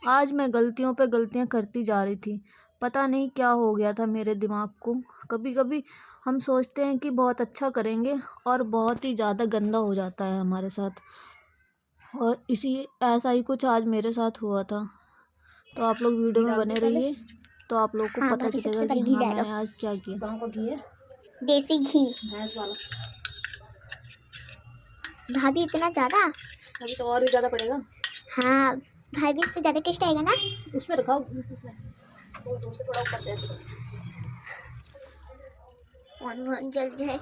आज मैं गलतियों पे गलतियाँ करती जा रही थी। पता नहीं क्या हो गया था मेरे दिमाग को। कभी कभी हम सोचते हैं कि बहुत अच्छा करेंगे और बहुत ही ज़्यादा गंदा हो जाता है हमारे साथ। और इसी ऐसा ही कुछ आज मेरे साथ हुआ था। तो आप लोग वीडियो में बने रहिए तो आप लोग को हाँ पता भाभी, सबसे चलेगा कि पहले घी हाँ डालो। मैंने आज क्या किया। गाँव का घी है, देसी घी। भैंस वाला। भाभी इतना ज़्यादा? अभी तो और भी ज़्यादा पड़ेगा। हाँ भाभी, इससे ज़्यादा टेस्ट आएगा ना। उसमें रखाओ, उसमें तो दूर से थोड़ा ऊपर से ऐसे करके। फोन जल जाए।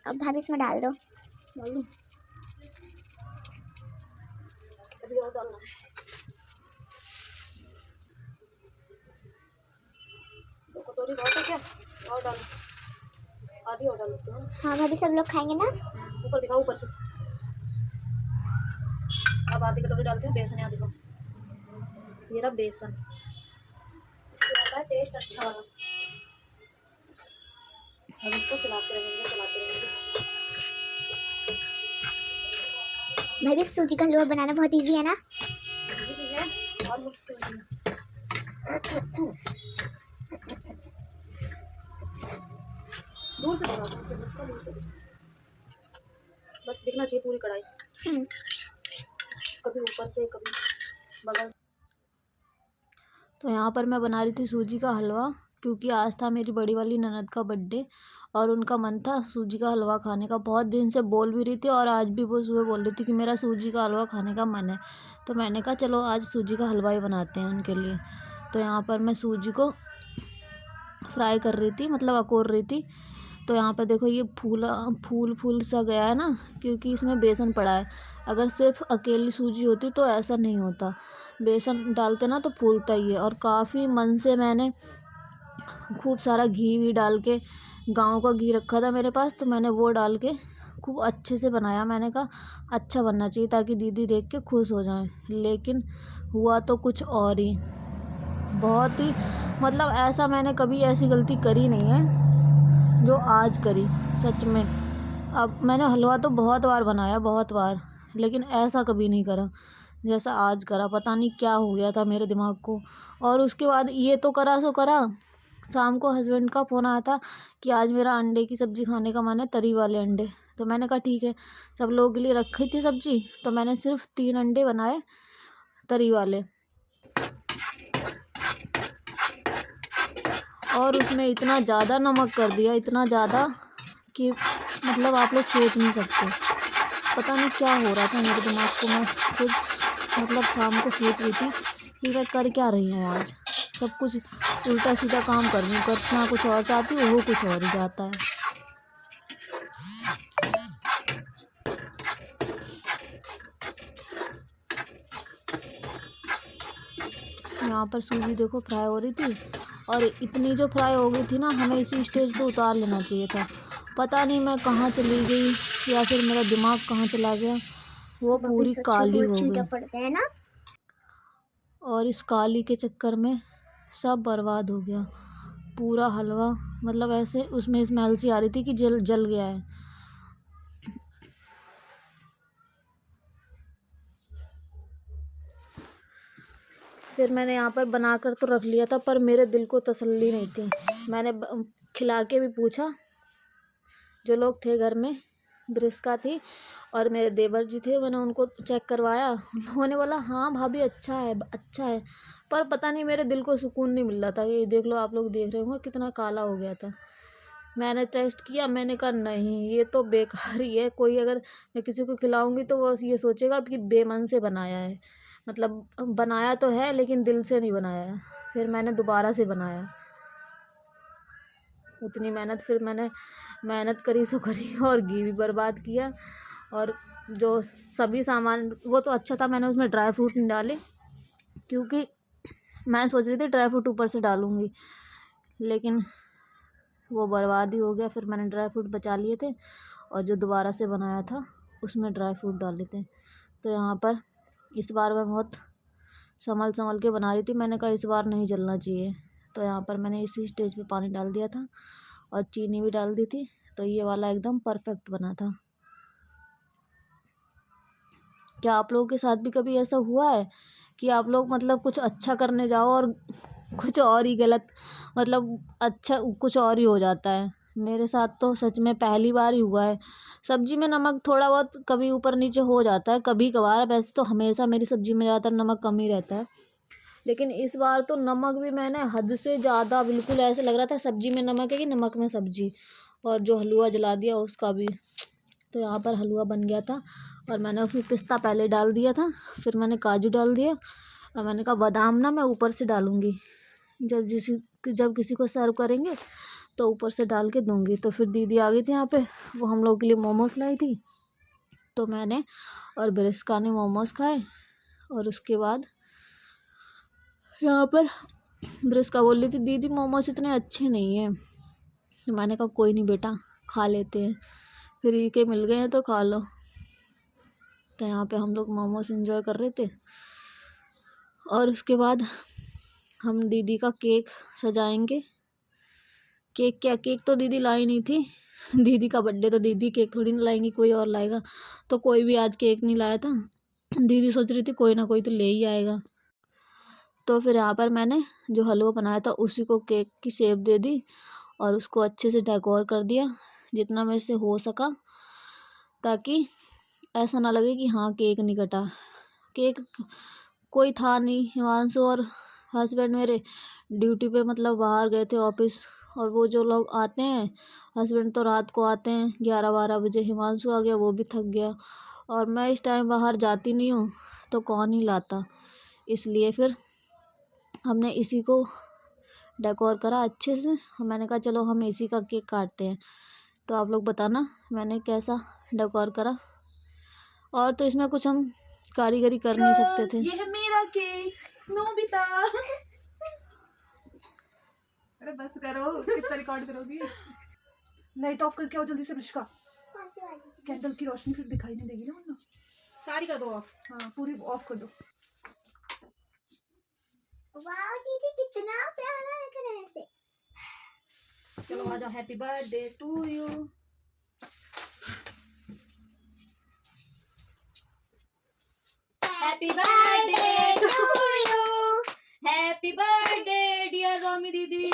अब भाभी इसमें डाल दो। डाल दूँ? अभी और डालना है। 2 कटोरी बहुत है क्या? और डालो, आधी और डाल देते हैं। हाँ भाभी, सब लोग खाएंगे ना। ऊपर दिखाओ, ऊपर से। अब आधी कटोरी डालते हैं बेसन, यहाँ दिखाओ। ये रहा बेसन, इससे आता है टेस्ट अच्छा वाला। अब इसको चलाते रहेंगे, चलाते रहेंगे। भाभी, सूजी का हलवा बनाना बहुत इजी है ना। इजी भी है और मुश्किल भी है। दूर से बनाओ, दूर से, बस का दूर से, बस दिखना चाहिए पूरी कढ़ाई। कभी ऊपर से, कभी बगल। तो यहाँ पर मैं बना रही थी सूजी का हलवा, क्योंकि आज था मेरी बड़ी वाली ननद का बर्थडे और उनका मन था सूजी का हलवा खाने का। बहुत दिन से बोल भी रही थी और आज भी वो सुबह बोल रही थी कि मेरा सूजी का हलवा खाने का मन है। तो मैंने कहा चलो आज सूजी का हलवा ही बनाते हैं उनके लिए। तो यहाँ पर मैं सूजी को फ्राई कर रही थी, मतलब अकोर रही थी। तो यहाँ पर देखो ये फूल सा गया है ना, क्योंकि इसमें बेसन पड़ा है। अगर सिर्फ अकेली सूजी होती तो ऐसा नहीं होता, बेसन डालते ना तो फूलता ही है। और काफ़ी मन से मैंने खूब सारा घी भी डाल के, गाँव का घी रखा था मेरे पास, तो मैंने वो डाल के खूब अच्छे से बनाया। मैंने कहा अच्छा बनना चाहिए ताकि दीदी देख के खुश हो जाएं। लेकिन हुआ तो कुछ और ही, बहुत ही, मतलब ऐसा मैंने कभी ऐसी गलती करी नहीं है जो आज करी, सच में। अब मैंने हलवा तो बहुत बार बनाया, बहुत बार, लेकिन ऐसा कभी नहीं करा जैसा आज करा। पता नहीं क्या हो गया था मेरे दिमाग को। और उसके बाद ये तो करा सो करा, शाम को हस्बैंड का फ़ोन आया था कि आज मेरा अंडे की सब्ज़ी खाने का मन है, तरी वाले अंडे। तो मैंने कहा ठीक है, सब लोगों के लिए रखी थी सब्ज़ी, तो मैंने सिर्फ 3 अंडे बनाए तरी वाले। और उसमें इतना ज़्यादा नमक कर दिया, इतना ज़्यादा कि मतलब आप लोग सोच नहीं सकते। पता नहीं क्या हो रहा था मेरे दिमाग को। मैं खुद मतलब शाम को सोच रही थी कि मैं कर क्या रही हूँ आज। सब कुछ उल्टा सीधा काम कर रही हूँ, करना कुछ और चाहती हूँ, वो कुछ और ही जाता है। यहाँ पर सूजी देखो फ्राई हो रही थी, और इतनी जो फ्राई हो गई थी ना, हमें इसी स्टेज पे उतार लेना चाहिए था। पता नहीं मैं कहाँ चली गई या फिर मेरा दिमाग कहाँ चला गया, वो पूरी काली हो गई। पड़ते हैं ना। और इस काली के चक्कर में सब बर्बाद हो गया पूरा हलवा। मतलब ऐसे उसमें स्मेल सी आ रही थी कि जल जल गया है। फिर मैंने यहाँ पर बनाकर तो रख लिया था, पर मेरे दिल को तसल्ली नहीं थी। मैंने खिला के भी पूछा, जो लोग थे घर में, ब्रिस्का थी और मेरे देवर जी थे, मैंने उनको चेक करवाया। उन्होंने बोला हाँ भाभी अच्छा है, अच्छा है। पर पता नहीं मेरे दिल को सुकून नहीं मिल रहा था। ये देख लो, आप लोग देख रहे होंगे कितना काला हो गया था। मैंने टेस्ट किया, मैंने कहा नहीं ये तो बेकार ही है। कोई अगर मैं किसी को खिलाऊंगी तो वो ये सोचेगा कि बेमन से बनाया है, मतलब बनाया तो है लेकिन दिल से नहीं बनाया है। फिर मैंने दोबारा से बनाया, उतनी मेहनत, फिर मैंने मेहनत करी सो करी और घी भी बर्बाद किया। और जो सभी सामान वो तो अच्छा था, मैंने उसमें ड्राई फ्रूट नहीं डाले, क्योंकि मैं सोच रही थी ड्राई फ्रूट ऊपर से डालूँगी, लेकिन वो बर्बाद ही हो गया। फिर मैंने ड्राई फ्रूट बचा लिए थे और जो दोबारा से बनाया था उसमें ड्राई फ्रूट डाले थे। तो यहाँ पर इस बार मैं बहुत संभल के बना रही थी। मैंने कहा इस बार नहीं जलना चाहिए, तो यहाँ पर मैंने इसी स्टेज पे पानी डाल दिया था और चीनी भी डाल दी थी, तो ये वाला एकदम परफेक्ट बना था। क्या आप लोगों के साथ भी कभी ऐसा हुआ है कि आप लोग मतलब कुछ अच्छा करने जाओ और कुछ और ही गलत, मतलब अच्छा कुछ और ही हो जाता है? मेरे साथ तो सच में पहली बार ही हुआ है। सब्जी में नमक थोड़ा बहुत कभी ऊपर नीचे हो जाता है कभी कभार, वैसे तो हमेशा मेरी सब्जी में ज़्यादातर नमक कम ही रहता है, लेकिन इस बार तो नमक भी मैंने हद से ज़्यादा, बिल्कुल ऐसे लग रहा था सब्जी में नमक है कि नमक में सब्जी। और जो हलवा जला दिया उसका भी। तो यहाँ पर हलवा बन गया था और मैंने उसमें पिस्ता पहले डाल दिया था, फिर मैंने काजू डाल दिया और मैंने कहा बादाम ना मैं ऊपर से डालूँगी, जब किसी को सर्व करेंगे तो ऊपर से डाल के दूँगी। तो फिर दीदी आ गई थी यहाँ पे, वो हम लोग के लिए मोमोज लाई थी, तो मैंने और ब्रिस्का ने मोमोज खाए। और उसके बाद यहाँ पर ब्रिस्का बोल रही थी दीदी मोमोज इतने अच्छे नहीं हैं। तो मैंने कहा कोई नहीं बेटा, खा लेते हैं, फ्री के मिल गए हैं तो खा लो। तो यहाँ पे हम लोग मोमोज एंजॉय कर रहे थे। और उसके बाद हम दीदी का केक सजाएंगे। केक क्या, केक तो दीदी लाई नहीं थी, दीदी का बर्थडे तो दीदी केक थोड़ी ना लाएंगी, कोई और लाएगा। तो कोई भी आज केक नहीं लाया था, दीदी सोच रही थी कोई ना कोई तो ले ही आएगा। तो फिर यहाँ पर मैंने जो हलवा बनाया था उसी को केक की शेप दे दी और उसको अच्छे से डेकोर कर दिया जितना मेरे से हो सका, ताकि ऐसा ना लगे कि हाँ केक नहीं कटा। केक कोई था नहीं, हिमांशु और हस्बैंड मेरे ड्यूटी पे मतलब बाहर गए थे ऑफिस, और वो जो लोग आते हैं हस्बैंड तो रात को आते हैं 11-12 बजे। हिमांशु आ गया, वो भी थक गया, और मैं इस टाइम बाहर जाती नहीं हूँ तो कौन ही लाता। इसलिए फिर हमने इसी को डेकोर करा अच्छे से। मैंने कहा चलो हम इसी का केक काटते हैं। तो आप लोग बताना मैंने कैसा डेकोर करा। और तो इसमें कुछ हम कारीगरी कर नहीं सकते थे। ये है मेरा केक नोबिता। अरे बस करो, कितना रिकॉर्ड करोगी। लाइट ऑफ करके आओ जल्दी से मिश्का, कौन सी वाली? कैंडल की रोशनी फिर दिखाई नहीं देगी ना वरना। सारी कर दो ऑफ। हाँ पूरी ऑफ कर दो। वाह दीदी कितना प्यारा लग रहा है ऐसे। चलो आजा, happy birthday to you. Happy birthday to you, happy birthday dear Romi दीदी।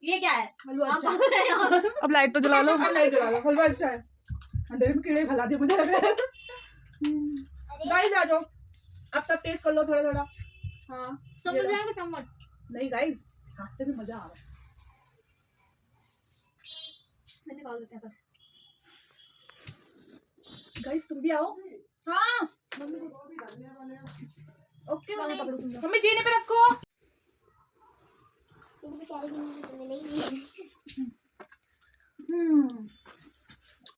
ये क्या है? अब लाइट तो जला लो। अब लाइट जला लो, हलवा अच्छा है। अंधेरे में कीड़े खा दिए मुझे लग रहा है। गाइस आ जाओ, अब सब टेस्ट कर लो थोड़ा थोड़ा। हाँ चम्मच जाएगा, चम्मच नहीं गाइस, हाथ से भी मजा आ रहा है। निकाल देते हैं गाइस, तुम भी आओ। हाँ ओके मम्मी, पकड़ो तुम, मम्मी जीने पे रखो। बेचारी भी नहीं मिलेगी।